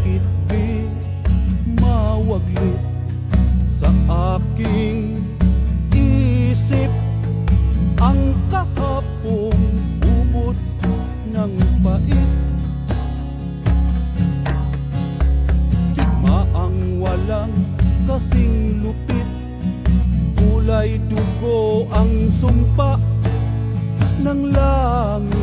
Bakit di mawaglit sa aking isip ang kahapong ubod ng pait? Digmaang walang kasing lupit, kulay dugo ang sumpa ng langit.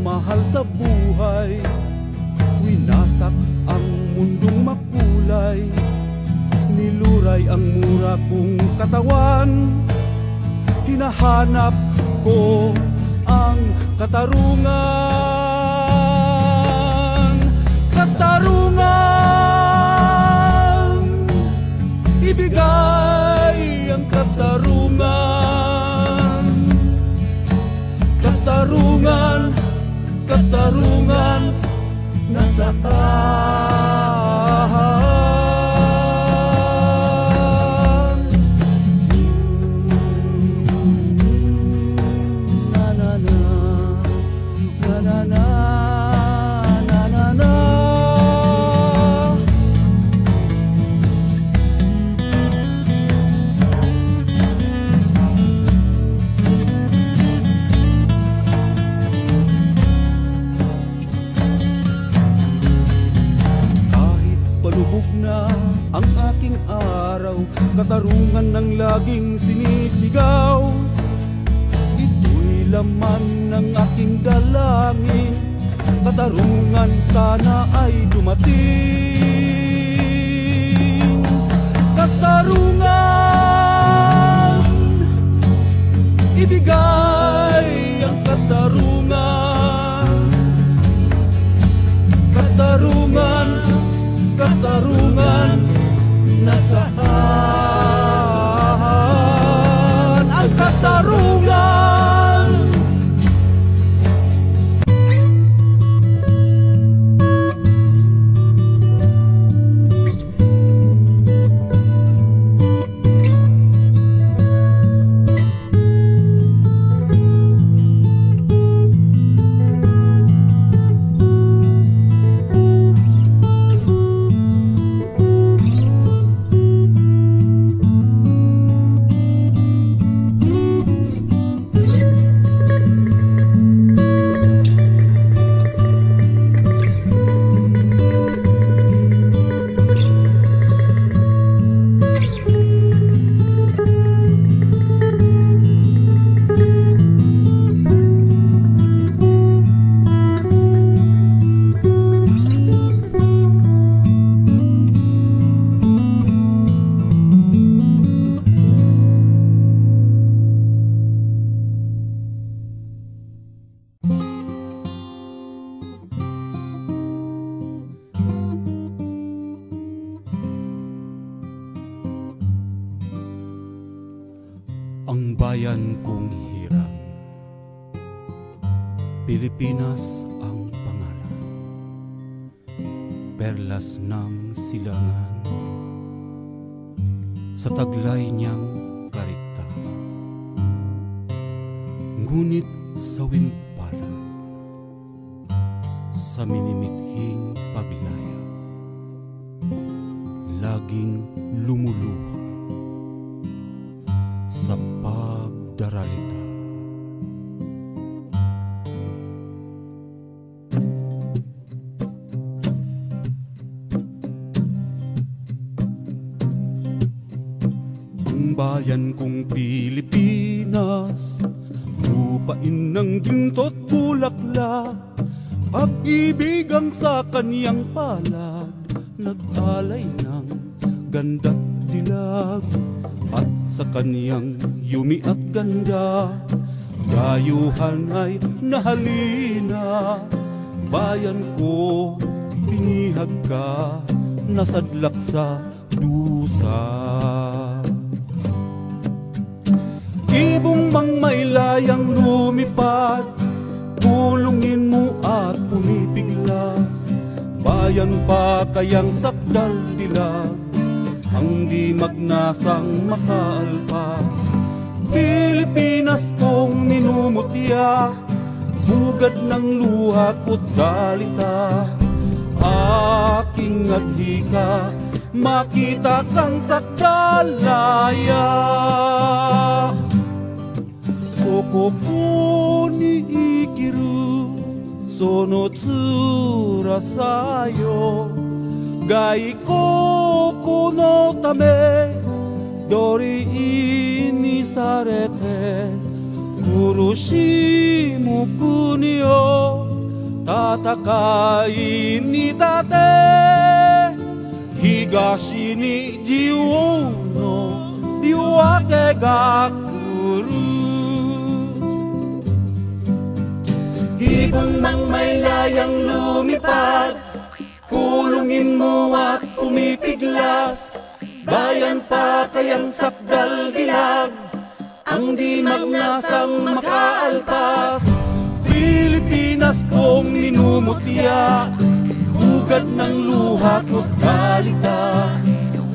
Mahal sa buhay, winasak ang mundong makulay, niluray ang mura kong katawan. Hinahanap ko ang katarungan. Katarungan, ibigay ang katarungan. Katarungan, katarungan, nasaan? Na na na, na na na, na na na. Palubog na ang aking araw, katarungan ng laging sinisigaw. Ito'y laman ng aking dalangin, katarungan sana ay dumating. Katarungan, ibigay ang katarungan. Katarungan, katarungan, nasaan ang katarungan? Ang bayan kong hirang, Pilipinas ang pangalan, perlas ng silangan, sa taglay niyang karikta. Ngunit sa wimpala, sa minimithing paglaya, laging lumuluha sa pagdaralita. Ang bayan kong Pilipinas, lupain ng ginto't bulaklak, pag-ibig ang sa kaniyang palad, nag-alay ng ganda't dilag. At sa kaniyang yumi at ganda, dayuhan ay nahalina. Bayan ko, binihag ka, nasadlak sa dusa. Ibong mang may layang lumipad, pulungin mo at pumipiglas. Bayan pa kayang sakdal dilag, ang di magnasang makaalpas. Pilipinas kong minumutya, bugad ng luha ko't dalita. Aking adhika, makita kang sakdalaya. Soko ni ikiru, sono tsura sayo. Gai koko no tame, dori ini sarete. Kurushimu kuni o tatakai ni tate. Higashi ni jiu no yuake ga kuru. Ibon ng may layang lumipad, kulungin mo at pumipiglas. Bayan pa kayang sakdal dilag, ang di magnasang makaalpas. Pilipinas kong minumutya, bugad ng luha ko't dalita.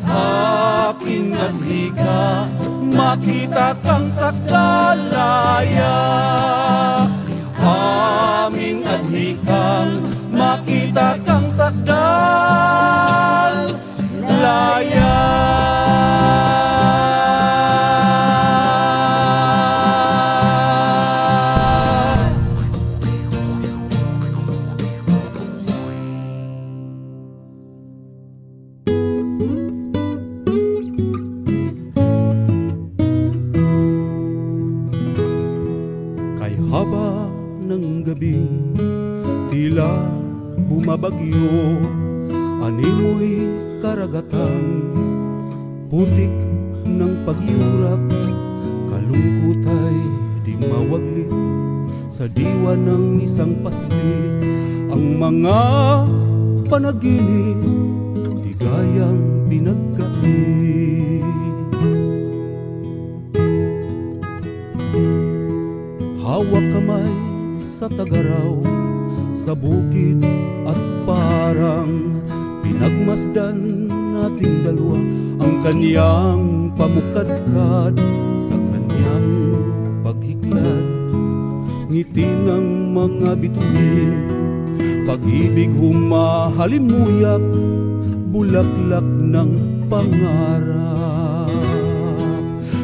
Aking adhika, makita kang sakdalaya. Aming adhikang makita kang sakdalaya. Kay haba ng gabing tila bumabagyo, animoy karagatan, putik ng pagyurak, kalungkutay di mawaglit sa diwa ng isang paslit. Ang mga panaginip di gayang pinagkait. Hawak kamay sa tagaraw, sa bukid at parang pinagmasdan nating dalawa ang kanyang pamukadkad sa kanyang paghiklad. Ngiti ng mga bituin, pag-ibig humahalimuyak, bulaklak ng pangarap.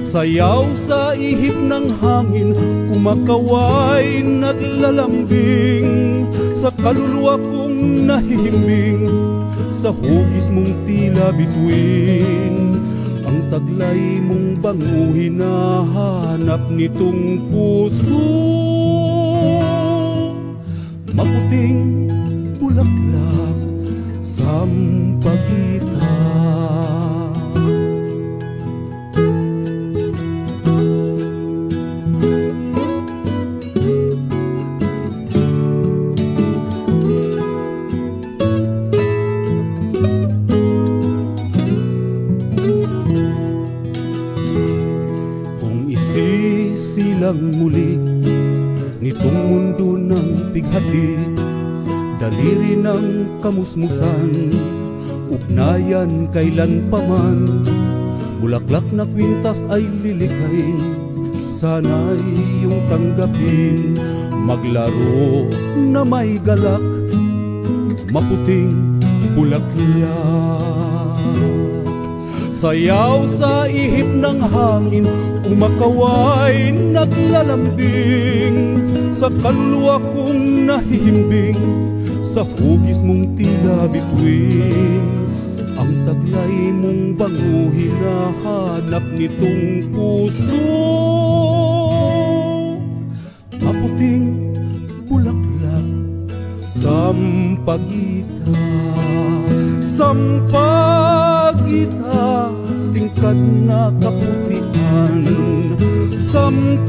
Sayaw sa ihip ng hangin, kumakaway naglalambing sa kaluluwa kong nahihimbing, sa hugis mong tila bituin. Ang taglay mong bango hinahanap nitong puso, maputing bulaklak sampagitan. Silang muli nitong mundo ng pighati, daliri ng kamusmusan, ugnayan kailanpaman. Bulaklak na kwintas ay lilikain, sana'y iyong tanggapin. Maglaro na may galak, maputing bulaklak. Sayaw sa ihip ng hangin, umakaway naglalambing sa kaluluwa kong nahihimbing, sa hugis mong tila bituin. Ang taglay mong bango hinahanap nitong puso, maputing bulaklak sampagita. Sampagita, tingkad na kaputihan. Sampagita,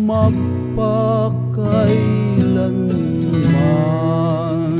magpakailanman.